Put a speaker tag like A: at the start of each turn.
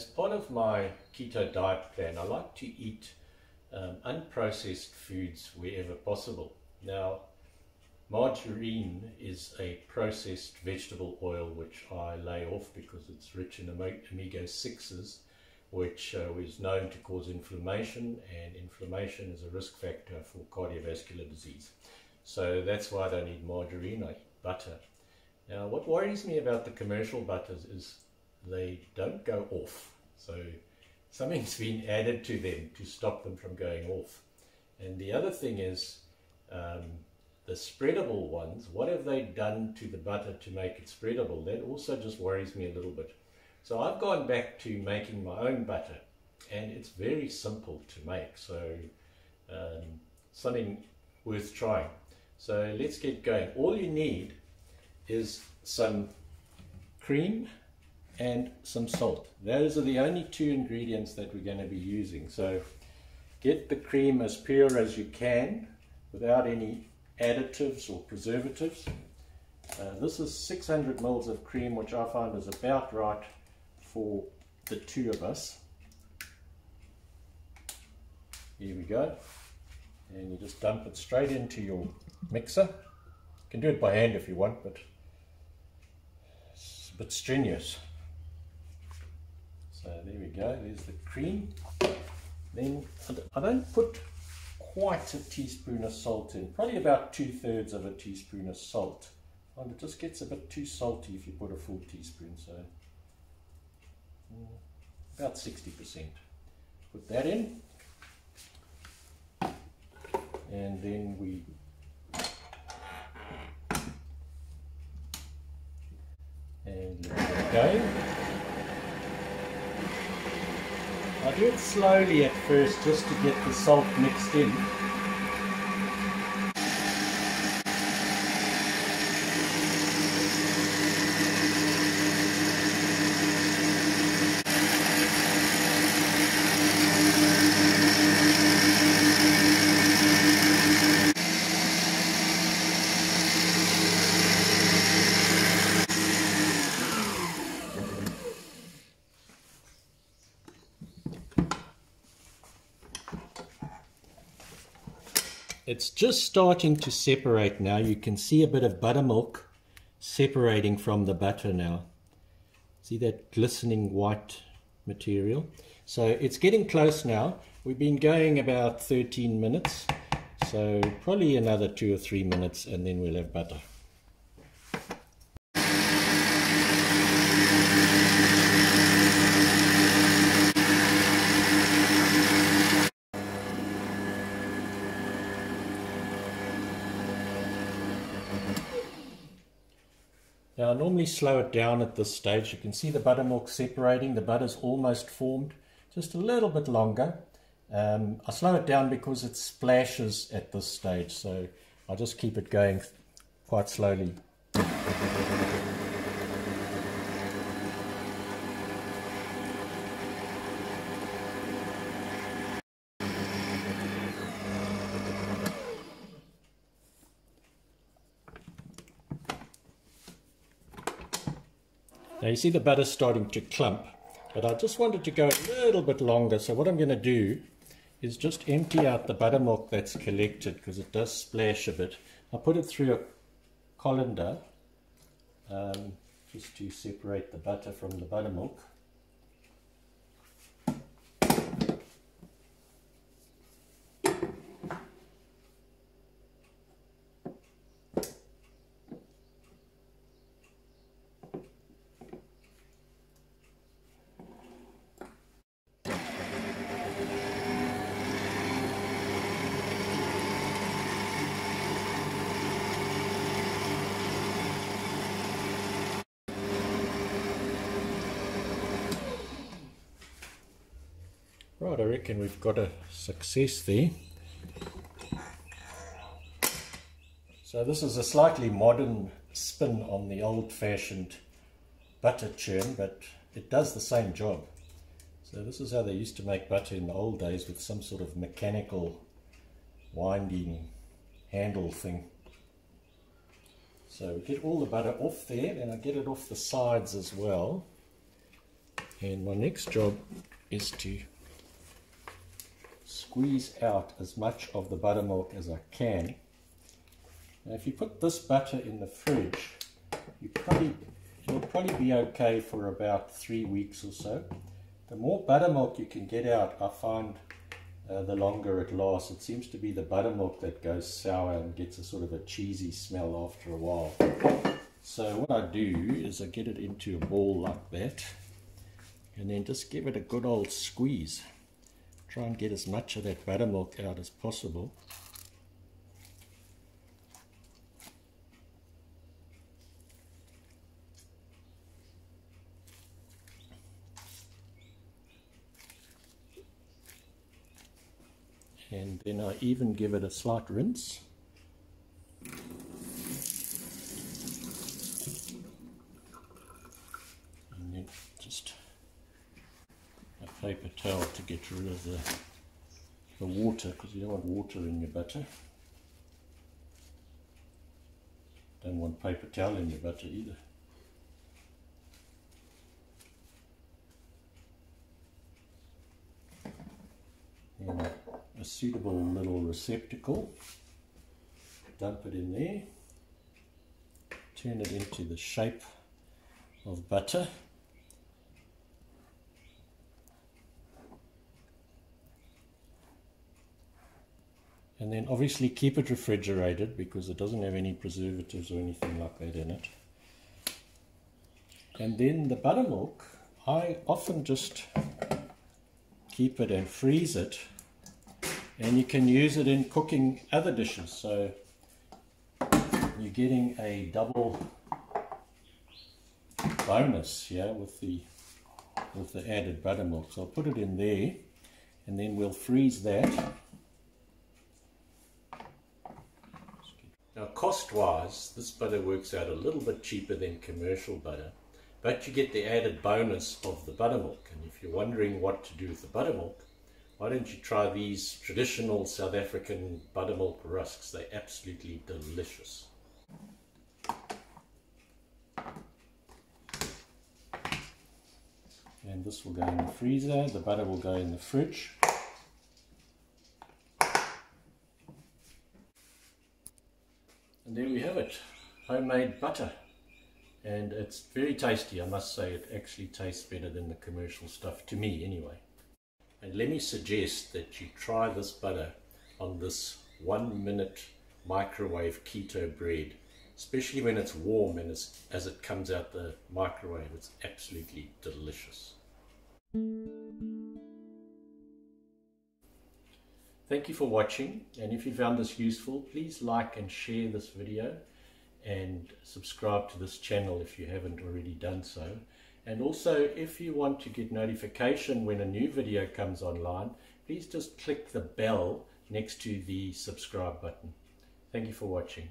A: As part of my keto diet plan, I like to eat unprocessed foods wherever possible. Now, margarine is a processed vegetable oil which I lay off because it's rich in omega-6s, which is known to cause inflammation, and inflammation is a risk factor for cardiovascular disease. So that's why I don't eat margarine, I eat butter. Now, what worries me about the commercial butters is they don't go off. So something's been added to them to stop them from going off. And the other thing is the spreadable ones. What have they done to the butter to make it spreadable? That also just worries me a little bit. So I've gone back to making my own butter, and it's very simple to make. So something worth trying. So let's get going. All you need is some cream and some salt. Those are the only two ingredients that we're going to be using. So get the cream as pure as you can without any additives or preservatives. This is 600 mils of cream, which I find is about right for the two of us. Here we go. And you just dump it straight into your mixer. You can do it by hand if you want, but it's a bit strenuous. So there we go, there's the cream. Then I don't put quite a teaspoon of salt in, probably about 2/3 of a teaspoon of salt. And it just gets a bit too salty if you put a full teaspoon, so about 60%. Put that in, and then we let it go. I do it slowly at first just to get the salt mixed in. It's just starting to separate now. You can see a bit of buttermilk separating from the butter now. See that glistening white material? So it's getting close now. We've been going about 13 minutes. So probably another 2 or 3 minutes and then we'll have butter. Now I normally slow it down at this stage. You can see the buttermilk separating, the butter's almost formed, just a little bit longer. I slow it down because it splashes at this stage, so I'll just keep it going quite slowly. Now you see the butter starting to clump, but I just wanted to go a little bit longer, so what I'm going to do is just empty out the buttermilk that's collected, because it does splash a bit. I'll put it through a colander just to separate the butter from the buttermilk. Right, I reckon we've got a success there. So this is a slightly modern spin on the old-fashioned butter churn, but it does the same job. So this is how they used to make butter in the old days, with some sort of mechanical winding handle thing. So we get all the butter off there, and I get it off the sides as well. And my next job is to squeeze out as much of the buttermilk as I can. Now if you put this butter in the fridge, it'll probably be okay for about 3 weeks or so. The more buttermilk you can get out, I find the longer it lasts. It seems to be the buttermilk that goes sour and gets a sort of a cheesy smell after a while. So what I do is I get it into a ball like that, and then just give it a good old squeeze. Try and get as much of that buttermilk out as possible. And then I even give it a slight rinse. And then just a paper towel to get rid of the water, because you don't want water in your butter. Don't want paper towel in your butter either. And a suitable little receptacle, dump it in there, turn it into the shape of butter, and then obviously keep it refrigerated because it doesn't have any preservatives or anything like that in it. And then the buttermilk, I often just keep it and freeze it, and you can use it in cooking other dishes, so you're getting a double bonus here with the added buttermilk. So I'll put it in there, and then we'll freeze that. Now cost wise, this butter works out a little bit cheaper than commercial butter, but you get the added bonus of the buttermilk. And if you're wondering what to do with the buttermilk, why don't you try these traditional South African buttermilk rusks? They're absolutely delicious. And this will go in the freezer, the butter will go in the fridge. And there we have it, homemade butter. And it's very tasty, I must say. It actually tastes better than the commercial stuff, to me anyway. And let me suggest that you try this butter on this 1-minute microwave keto bread, especially when it's warm and as it comes out the microwave. It's absolutely delicious. Thank you for watching, and if you found this useful, please like and share this video and subscribe to this channel if you haven't already done so. And also, if you want to get notification when a new video comes online, please just click the bell next to the subscribe button. Thank you for watching.